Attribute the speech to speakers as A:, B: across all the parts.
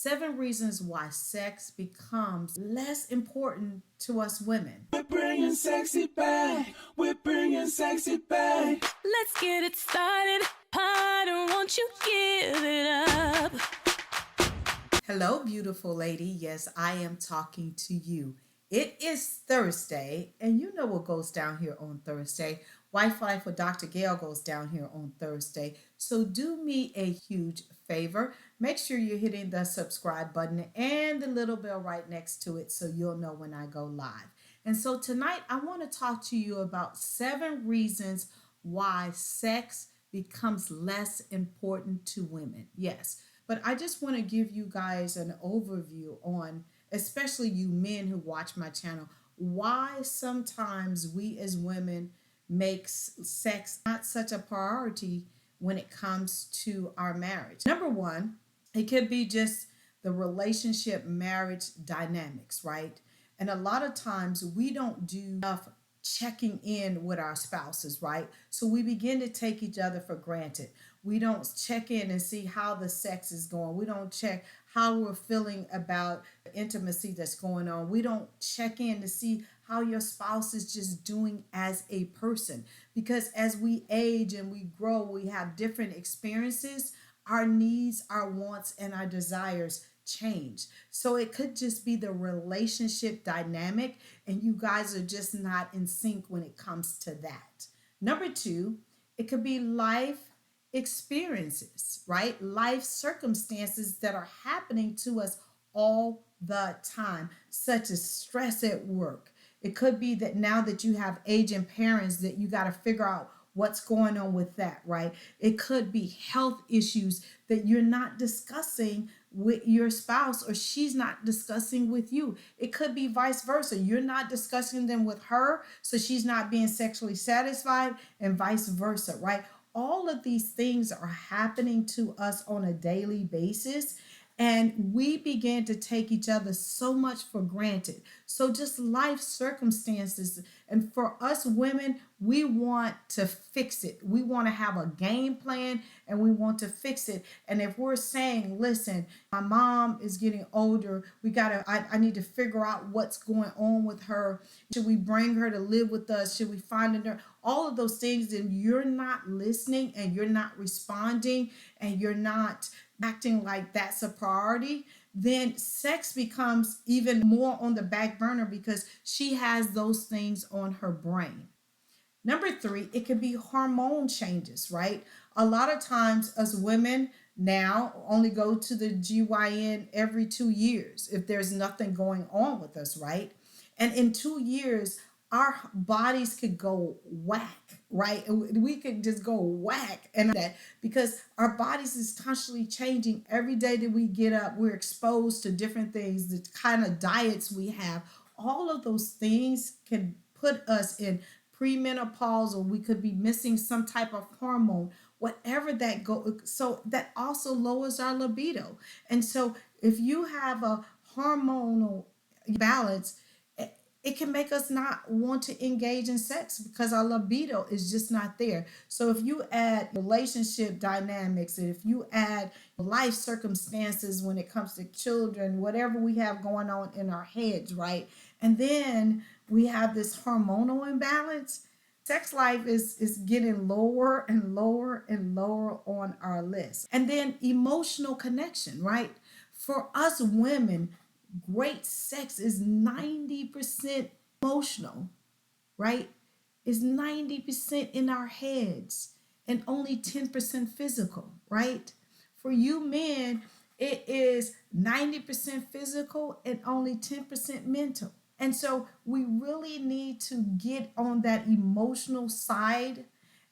A: 7 reasons why sex becomes less important to us women.
B: We're bringing sexy back. We're bringing sexy back.
C: Let's get it started. Harder, won't you give it up?
A: Hello, beautiful lady. Yes, I am talking to you. It is Thursday, and you know what goes down here on Thursday. Wife Life with Dr. Gail goes down here on Thursday. So do me a huge favor. Make sure you're hitting the subscribe button and the little bell right next to it so you'll know when I go live. And so tonight I want to talk to you about 7 reasons why sex becomes less important to women. Yes, but I just want to give you guys an overview on, especially you men who watch my channel, why sometimes we as women make sex not such a priority when it comes to our marriage. Number one, it could be just the relationship marriage dynamics, right? And a lot of times we don't do enough checking in with our spouses, right? So we begin to take each other for granted. We don't check in and see how the sex is going. We don't check how we're feeling about the intimacy that's going on. We don't check in to see how your spouse is just doing as a person. Because as we age and we grow, we have different experiences. Our needs, our wants, and our desires change. So it could just be the relationship dynamic, and you guys are just not in sync when it comes to that. Number two, it could be life experiences, right? Life circumstances that are happening to us all the time, such as stress at work. It could be that now that you have aging parents that you got to figure out what's going on with that, right? It could be health issues that you're not discussing with your spouse or she's not discussing with you. It could be vice versa. You're not discussing them with her, so she's not being sexually satisfied, and vice versa, right? All of these things are happening to us on a daily basis, and we begin to take each other so much for granted. So just life circumstances. And for us women, we want to fix it. We want to have a game plan and we want to fix it. And if we're saying, listen, my mom is getting older, I need to figure out what's going on with her. Should we bring her to live with us? Should we find a nurse? All of those things, and you're not listening and you're not responding and you're not acting like that's a priority, then sex becomes even more on the back burner because she has those things on her brain. Number 3, it could be hormone changes, right? A lot of times as women now only go to the GYN every 2 years if there's nothing going on with us, right? And in 2 years, our bodies could go whack, right? We could just go whack, and that because our bodies is constantly changing. Every day that we get up, we're exposed to different things, the kind of diets we have. All of those things can put us in premenopause, or we could be missing some type of hormone, whatever that go. So that also lowers our libido. And so if you have a hormonal balance, it can make us not want to engage in sex because our libido is just not there. So if you add relationship dynamics, and if you add life circumstances when it comes to children, whatever we have going on in our heads, right? And then we have this hormonal imbalance, sex life is getting lower and lower and lower on our list. And then emotional connection, right? For us women, great sex is 90% emotional, right? It's 90% in our heads and only 10% physical, right? For you men, it is 90% physical and only 10% mental. And so we really need to get on that emotional side,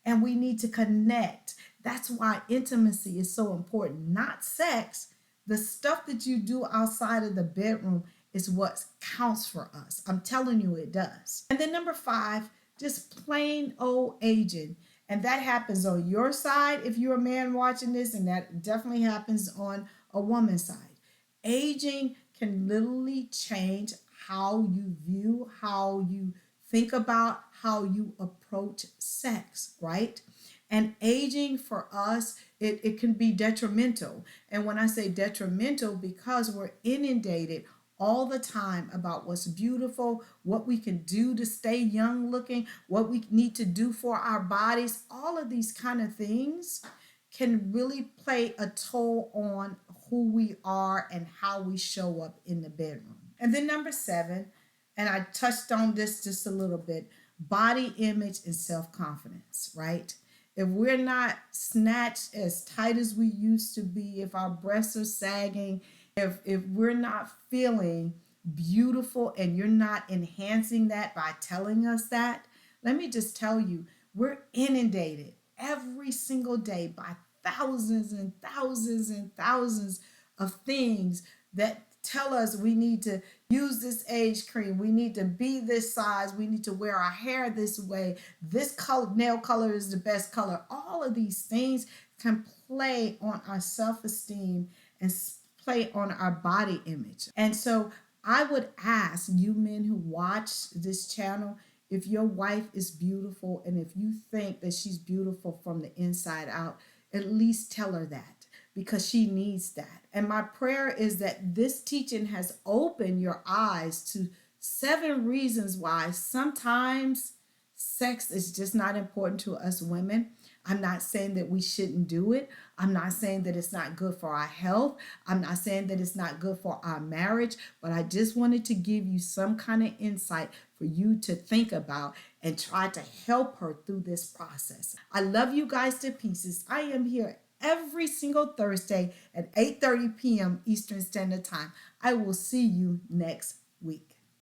A: and we need to connect. That's why intimacy is so important, not sex. The stuff that you do outside of the bedroom is what counts for us. I'm telling you, it does. And then number 5, just plain old aging. And that happens on your side if you're a man watching this, and that definitely happens on a woman's side. Aging can literally change how you view, how you think about, how you approach sex, right? And aging for us, it can be detrimental. And when I say detrimental, because we're inundated all the time about what's beautiful, what we can do to stay young looking, what we need to do for our bodies, all of these kind of things can really play a toll on who we are and how we show up in the bedroom. And then number 7, and I touched on this just a little bit, body image and self-confidence, right? If we're not snatched as tight as we used to be, if our breasts are sagging, if we're not feeling beautiful and you're not enhancing that by telling us that, let me just tell you, we're inundated every single day by thousands and thousands and thousands of things that tell us we need to use this age cream, we need to be this size, we need to wear our hair this way, this color, nail color is the best color. All of these things can play on our self-esteem and play on our body image. And so I would ask you men who watch this channel, if your wife is beautiful and if you think that she's beautiful from the inside out, at least tell her that, because she needs that. And my prayer is that this teaching has opened your eyes to 7 reasons why sometimes sex is just not important to us women. I'm not saying that we shouldn't do it. I'm not saying that it's not good for our health. I'm not saying that it's not good for our marriage, but I just wanted to give you some kind of insight for you to think about and try to help her through this process. I love you guys to pieces. I am here every single Thursday at 8:30 p.m. Eastern Standard Time. I will see you next week.